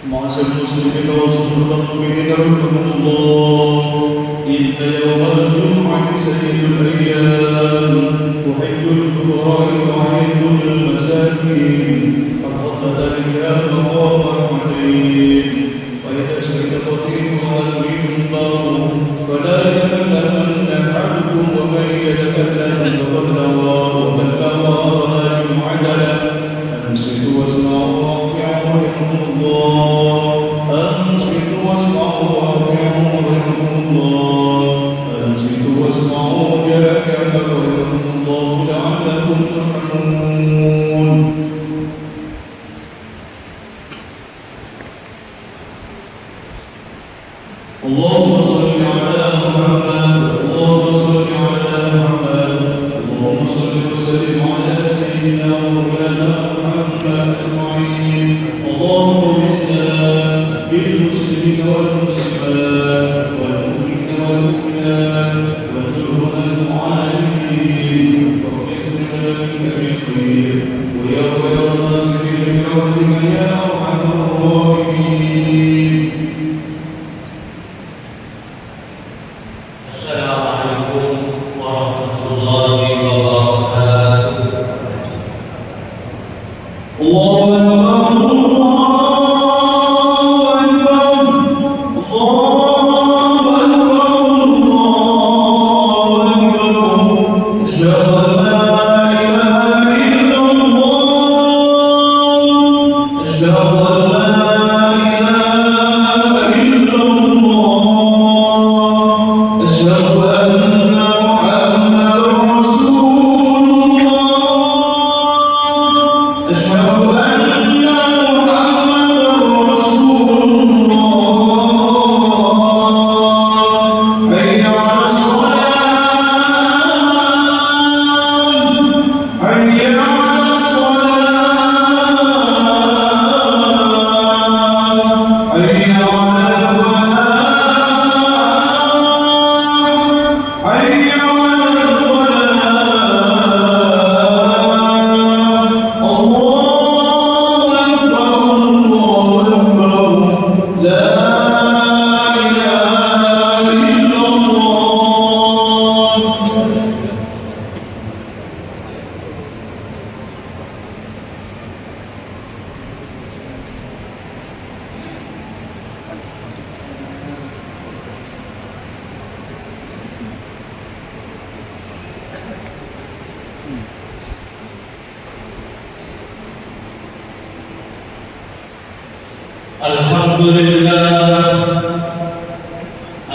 معاشر المسلمين وصحبه المؤمنين رحمكم الله. إن يوم الجمعة سيد الأيام وحج الفقراء وعيد المساكين فقد ذلك مقام رحمتين. وإذا سئل قتيل والمنبر فلا يتكلمن أحدكم ومن يتكلم فقد لغى ومن لغى فلا يعدل. أنصتوا واسمعوا وأطيعوا رحمكم الله. أنصتوا واسمعوا وأطيعوا رحمكم الله. أنصتوا واسمعوا رحمكم الله لعلكم ترحمون. اللهم صل على محمد. اللهم صل على محمد. اللهم صل وسلم على سيدنا ومولانا محمد أجمعين. اللهم اجعلنا بالمسلمين والمسلمات والمؤمنين والمؤمنات واجعلنا المعالمين واغفر لنا بالخير ويا خير الناصرين برحمتك يا أرحم الراحمين. السلام عليكم ورحمة الله وبركاته. الله أكبر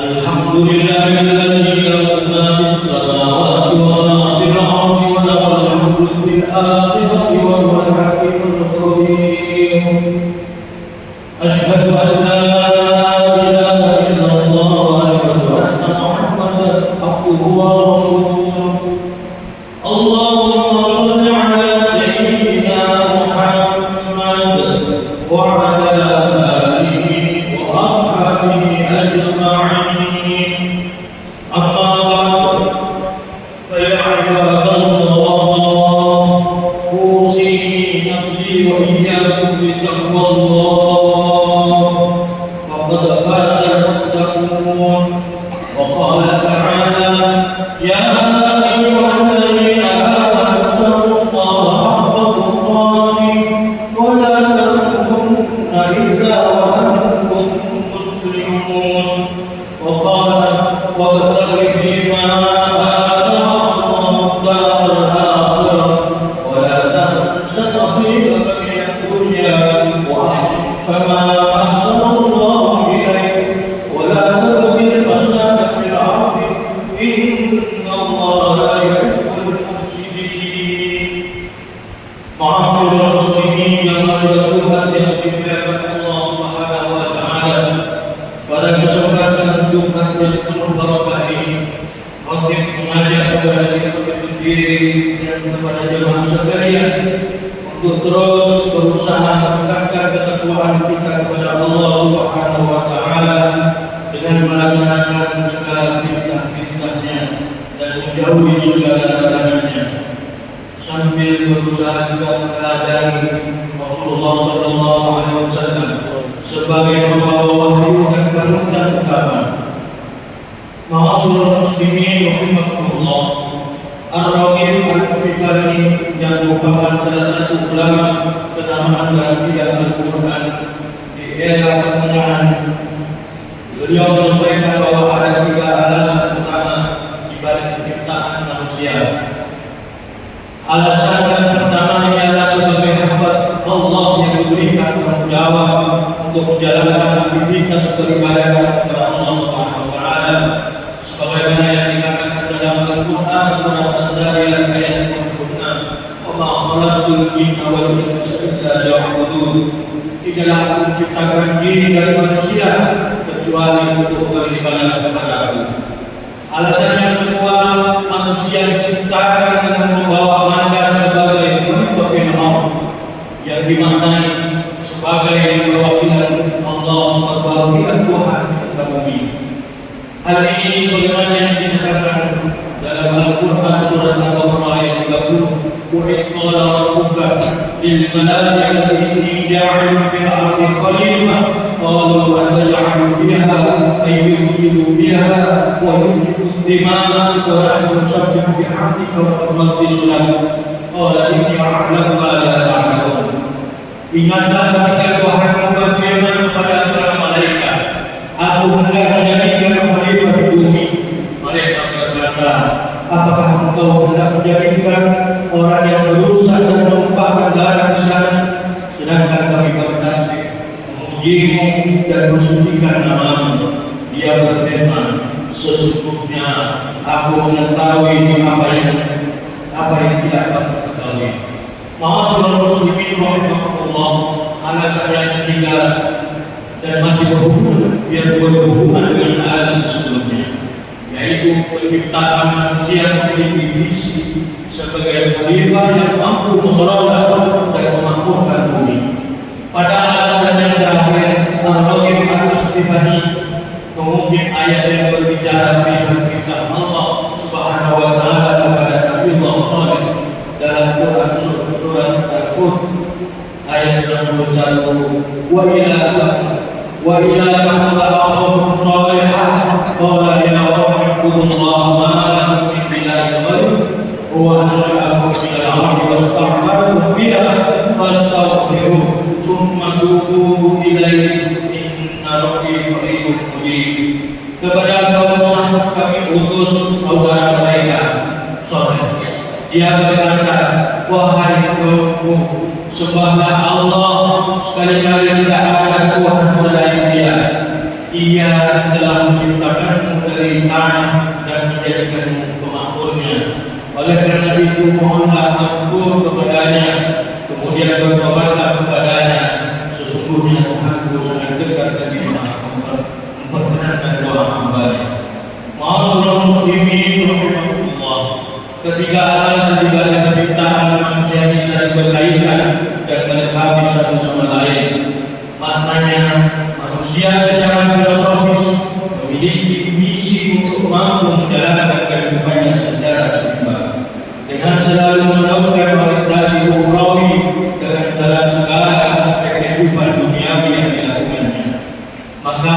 الحمد لله الذي له ما في السماوات وما في الأرض وله الحمد في الآخرة وهو الحكيم الخبير. أشهد أن لا إله إلا الله وأشهد أن محمدا عبده ورسوله. اللهم صل على سيدنا محمد وعلى آله وأصحابه أجمعين. أما بعد فيا عباد الله أوصيني نفسي وإياكم بتقوى الله فقد فاز المتقون. وقال تعالى يا أيها الذين آمنوا اتقوا الله حق تقاته ولا تموتن إلا وأنتم مسلمون. وقال وابتغ فيما آتاك الله الدار الآخرة ولا تنس نصيبك من الدنيا وأحسن كما أحسن الله إليك ولا تبغ الفساد في الأرض إن الله لا يحب المفسدين. معاشر المسلمين معاشر Tuhan yang dimuliakan Allah Subhanahu wa taala, pada kesempatan Jumat yang penuh barokah ini, Khotib mengajak kepada kita sendiri dan kepada jemaah sekalian untuk terus berusaha meningkatkan ketakwaan kita kepada Allah Subhanahu wa taala dengan melaksanakan segala perintah-perintahnya dan menjauhi segala larangannya, sambil berusaha juga meneladani Rasulullah sallallahu alaihi wasallam sebagai pembawa wahyu dan panutan utama. Ma'asyiral muslimin rahimakumullah, Ar-Raghib Al-Ghifari yang merupakan salah satu ulama kenamaan dalam bidang Al-Quran di era pertengahan, beliau menyampaikan bahwa ada 3 alasan utama di balik penciptaan manusia. Alasan yang pertama ialah sebagai hamba Allah yang diberikan tanggung jawab untuk menjalankan aktivitas beribadah kepada Allah Subhanahu wa taala, sebagaimana yang dikatakan dalam Al-Qur'an surat An-Dariyat ayat 46, "Wa ma khalaqtul jinna wal insa illa liya'budun." Tidaklah aku menciptakan jin dan manusia kecuali untuk beribadah kepada Aku. Alasan yang kedua, manusia diciptakan dengan membawa mandat sebagai khalifah fil ardh, yang dimaknai sebagai perwakilan Allah sebagai Tuhan di bumi. Hal ini sebagaimana yang diceritakan dalam Al-Quran surat Al-Baqarah ayat 30, "Qul qala rabbuka lil malaikati inni ja'ilun fil ardi khalifah qalu ataj'alu fiha ay yufsidu fiha wa yusfiku dima'a wa nahnu nusabbihu bihamdika wa nuqaddisu lak qala inni a'lamu ma la ta'lamun." Ingatlah ketika Tuhan berfirman kepada para malaikat, "Aku hendak menjadikan khalifah di bumi." Mereka berkata, "Apakah engkau hendak menjadikan orang yang berusaha dan menumpahkan darah di sana, sedangkan kami bertasbih, memujimu dan mensucikan namamu?" Dia berfirman, "Sesungguhnya aku mengetahui apa yang tidak kamu ketahui." Ma'asyiral muslimin rahimakumullah, alasan yang ketiga dan masih berhubungan dengan alasan sebelumnya, yaitu penciptaan manusia memiliki visi sebagai khalifah yang mampu mengelola dan memakmurkan bumi. Pada alasan yang terakhir, Ar-Raghib Al-Ghifari mengutip ayat yang berbicara tentang kitab Allah Subhanahu wa taala kepada Nabi Muhammad SAW dalam Quran surat Al-Hud ayat 61, "Wa ila ta'ala akhum salihah qala ya rabbi ibudullaha ma lakum min ilahin ghairuh wa ansha'akum min al-ardi wasta'marakum fiha fastaghfiruhu tsumma tubu ilaihi inna rabbi qaribun mujib." Kepada kaum Samud kami utus saudara mereka Saleh. Dia berkata, "Wahai kaumku, sembahlah Allah, sekali-kali tidak ada Tuhan selain Dia. Ia telah menciptakanmu dari tanah dan menjadikanmu pemakmurnya. Oleh karena itu mohonlah ampun kepadanya, kemudian bertobatlah kepadanya. Sesungguhnya Tuhanku sangat dekat dan memperkenankan doa hamba-Nya." Ma'asyiral muslimin rahimakumullah, ketiga alasan di balik penciptaan manusia bisa berkaitan dan melengkapi satu sama lain. Maknanya, manusia secara filosofis memiliki misi untuk mampu menjalankan kehidupannya secara seimbang dengan selalu melakukan orientasi ukhrawi dengan dalam segala aspek kehidupan duniawi yang dilakukannya. Maka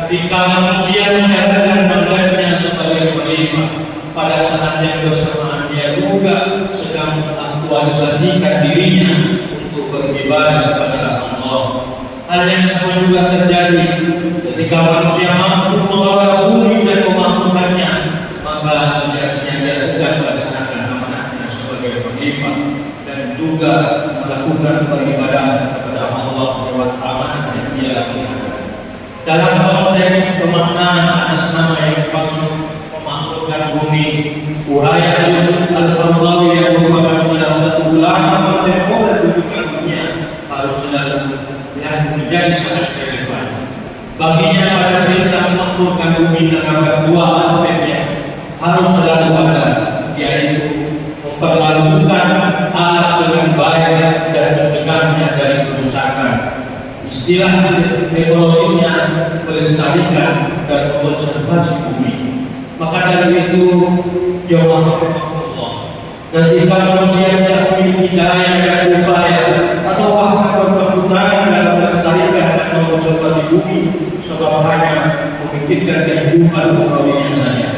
ketika manusia menjalankan mandatnya sebagai khalifah, pada saat yang bersamaan dia juga sedang mengaktualisasikan dirinya untuk beribadah kepada Allah. Hal yang sama juga terjadi ketika manusia mampu mengelola bumi dan memakmurkannya, maka sejatinya dia sedang melaksanakan amanatnya sebagai khalifah dan juga melakukan beribadah kepada Allah lewat amanat yang dia lakukan. Dalam konteks pemaknaan atas nama yang dimaksud memakmurkan bumi, uraian Yusuf Al-Qaradawi yang merupakan salah satu ulama kontemporer rujukan dunia harus selalu dan menjadi sangat relevan. Baginya pada perintah memakmurkan bumi terdapat dua aspek yang harus selalu ada, yaitu memperlakukan alat dengan baik dan mencegahnya dari kerusakan. Istilah teknologisnya melestarikan dan konservasi bumi. Maka dari itu, ya Allah, ketika manusia tidak memiliki daya dan upaya atau bahkan berkebutuhan dalam melestarikan dan kehidupan ukhrawinya saja.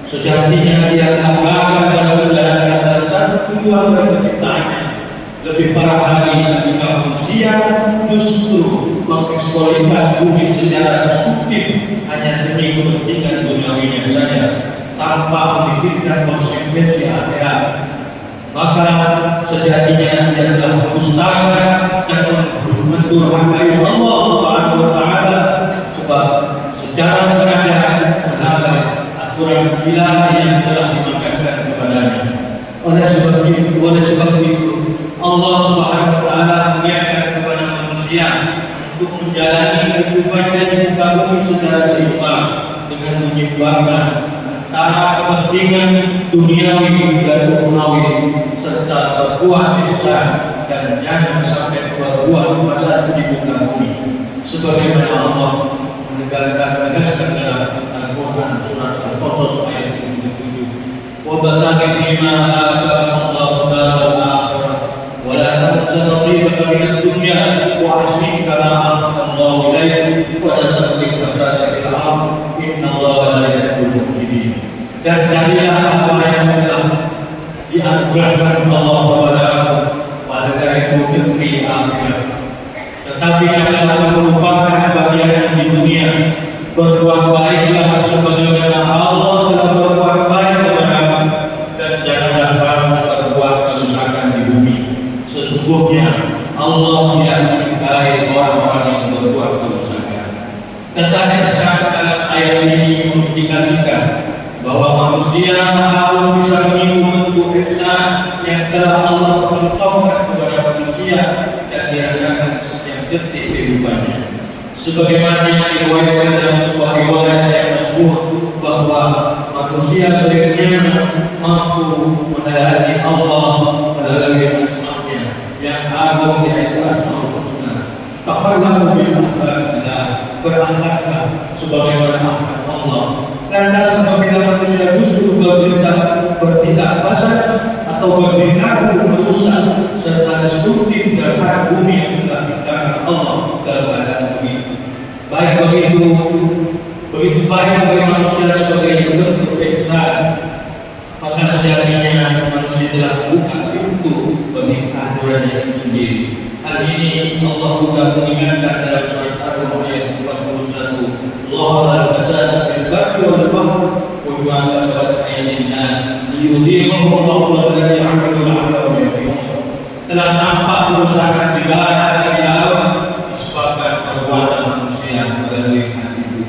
Sejatinya dia telah gagal dalam menjalankan salah satu tujuan dari penciptaannya. Lebih parah lagi ketika manusia justru mengeksploitasi bumi secara destruktif hanya demi kepentingan duniawinya saja, tanpa memikirkan konsekuensi akhirat. Maka sejatinya dia telah mendustakan dan mendurhakai Allah Subhanahu wa taala, sebab secara sengaja melanggar aturan ilahi yang telah dimakamkan kepadanya. Oleh sebab itu Allah Subhanahu wa taala mengingatkan kepada manusia untuk menjalani kehidupannya di muka bumi secara seimbang dengan menyeimbangkan antara kepentingan duniawi dan ukhrawi serta berbuat ihsan dan jangan sampai berbuat fasad di muka bumi, sebagaimana Allah menegaskan dalam Al-Quran surat Al-Qasas ayat 77. Wa bataghi bima ataka Allahu daral akhirah wa la tansa nasibaka minad dunya wa ahsin kama ahsana Allahu ilaik wa la tabghi fasada fil ardh inna Allaha la yuhibbul mufsidin. Dan jadilah apa yang telah dianugerahkan Allah kepadamu pada itu negeri akhirat. Tetapi janganlah melupakan bagian di dunia. Berbuat baiklah sebagaimana Allah telah berbuat baik kepadamu, dan janganlah kamu berbuat kerusakan di bumi. Sesungguhnya Allah yang menyukai orang-orang yang berbuat kerusakan. Kata Isa dalam ayat ini mengindikasikan bahwa manusia harus bisa meniru bentuk ihsan yang telah Allah contohkan kepada manusia dan dirasakan setiap detik kehidupannya. Sebagaimana yang diriwayatkan dalam sebuah riwayat yang masyhur bahwa manusia seyogyanya mampu melayani Allah melalui asma-Nya yang agung, yaitu Asmaul Husna. Takhallaku bil akhlaqillah, berakhlaklah sebagaimana akhlak Allah. Lantas apabila manusia justru bertindak fasad atau berperilaku merusak serta destruktif terhadap bumi yang telah diciptakan Allah dalam keadaan begitu, baik begitu baik bagi manusia sebagai bentuk ihsan, maka sejatinya manusia telah membuka pintu bagi aturannya itu sendiri. Hal ini Allah juga mengingatkan dalam surat Ar-Rum ayat 41. Allah al-fasada fil barri wal bahri wa ma kasabat aydin nas liyudhiqahum Allahu alladhi 'amilu la'allahum yarji'un. Telah nampak kerusakan di darat dan di laut disebabkan perbuatan manusia melalui hal itu.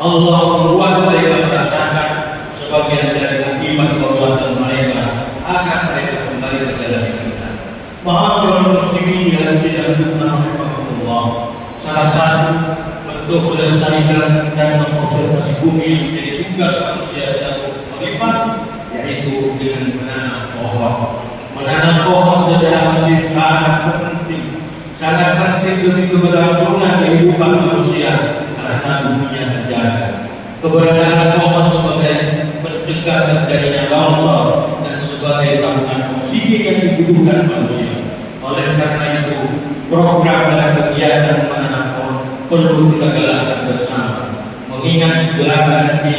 Allah membuat mereka merasakan sebagian dari akibat perbuatan mereka akan mereka kembali ke dalam neraka. Ma'asyiral muslimin yang dirahmati Allah, salah satu bentuk melestarikan dan mengkonservasi bumi yang menjadi tugas manusia selaku khalifah, yaitu dengan menanam pohon. Menanam pohon secara masih sangat penting demi keberlangsungan kehidupan manusia karena buminya terjaga. Keberadaan pohon sebagai pencegah terjadinya longsor dan sebagai tabungan oksigen yang dibutuhkan manusia. Oleh karena itu, program dan kegiatan menanam pohon perlu kita galakkan bersama. Mengingat gerakan di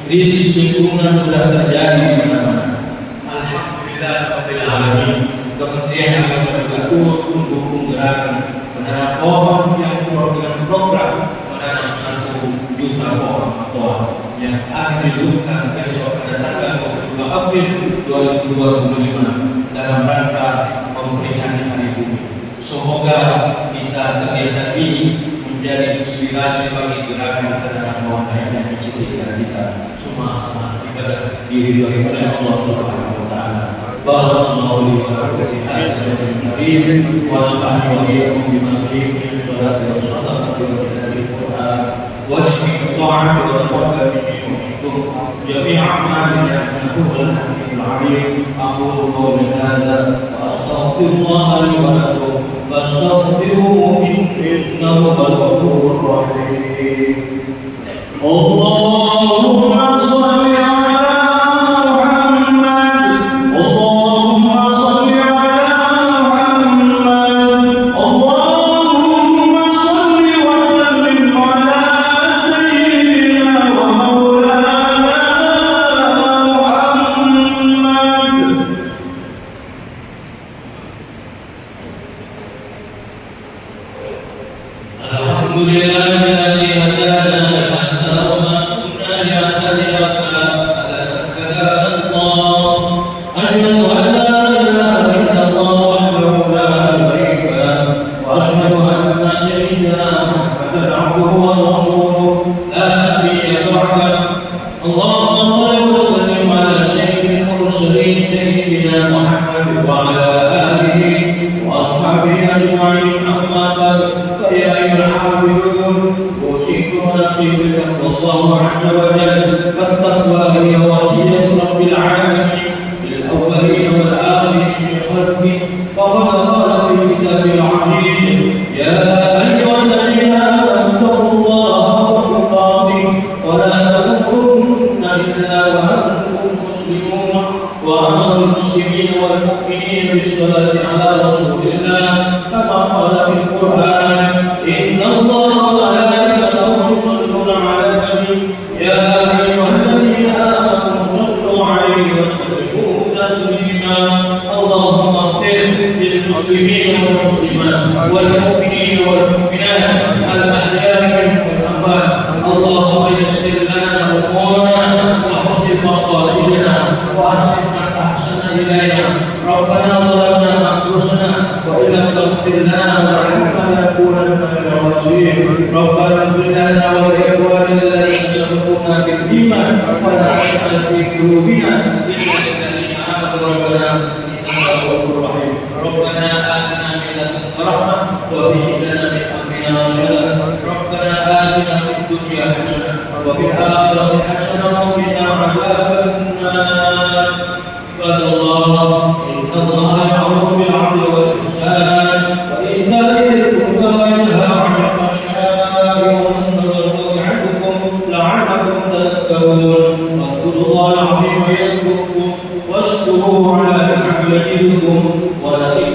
krisis lingkungan sudah terjadi di mana-mana. Alhamdulillah rabbil alamin. Kementerian Agama juga turut mendukung gerakan menanam pohon yang dengan program menanam 1 juta pohon tua yang akan dilakukan besok pada tanggal 22 April 2025 dalam rangka memperingati Hari Bumi. Semoga kegiatan ini menjadi inspirasi bagi gerakan menanam pohon yang diciptakan kita semua ibadah diri daripada Allah Subhanahu wa taala. Barakallahu li wa lakum fi hadhihi al-karim wa nafa'ani wa iyyakum bima fihi min salati wa sadaqati wa tilawati al-Qur'an wa dhikri ta'ati wa taqabbal minni wa minkum jami'an a'malina innahu huwal hakiimul 'aliim. Aqulu qawli hadha wa astaghfirullaha li wa lakum fastaghfiruhu innahu huwal ghafurur rahim. Allahumma shalli لله الذي هدانا حتى وما كنا لنهتدي لولا أن هدانا الله. أشهد أن لا إله إلا الله وحده لا شريك له، وأشهد أن سيدنا محمدا عبده ورسوله لا نبي بعده. اللهم صل وسلم على سيد المرسلين سيدنا محمد وعلى آله وأصحابه أجمعين. أما بعد، فيا أيها الحاضرون، أوصيكم ونفسي بتقوى الله عز وجل، فالتقوى هي وصية رب العالمين للأولين والآخرين من خلقه. فقد قال في الكتاب العزيز: يا أيها الذين آمنوا اتقوا الله حق تقاته ولا تموتن إلا وأنتم مسلمون. وأمر المسلمين والمؤمنين بالصلاة على رسول الله كما قال في القرآن: إن الله وملائكته يصلون على النبي يا أيها الذين آمنوا صلوا عليه وسلموا تسليما. اللهم اغفر للمسلمين والمسلمات والمؤمنين والمؤمنات الأحياء منهم والأموات. اللهم يسر لنا أمورنا واحسن مقاصدنا وأحسن من أحسن إلينا. ربنا ظلمنا أنفسنا وإن لم تغفر لنا وترحمنا لنكونن من الخاسرين. ربنا اغفر لنا ولإخواننا الذين سبقونا بالإيمان ولا تجعل في قلوبنا غلا للذين آمنوا ربنا إنك رؤوف رحيم. ربنا آتنا من لدنك رحمة وهب لنا من أمرنا رشدا. ربنا آتنا في الدنيا حسنة وفي الآخرة حسنة وقنا عذاب النار. عباد الله، إن الله يأمر بالعدل والإحسان وإيتاء ذي القربى وينهى عن الفحشاء والمنكر يعظكم لعلكم تذكرون. واذكروا الله العظيم يذكركم واشكروه على نعمه يزدكم ولئن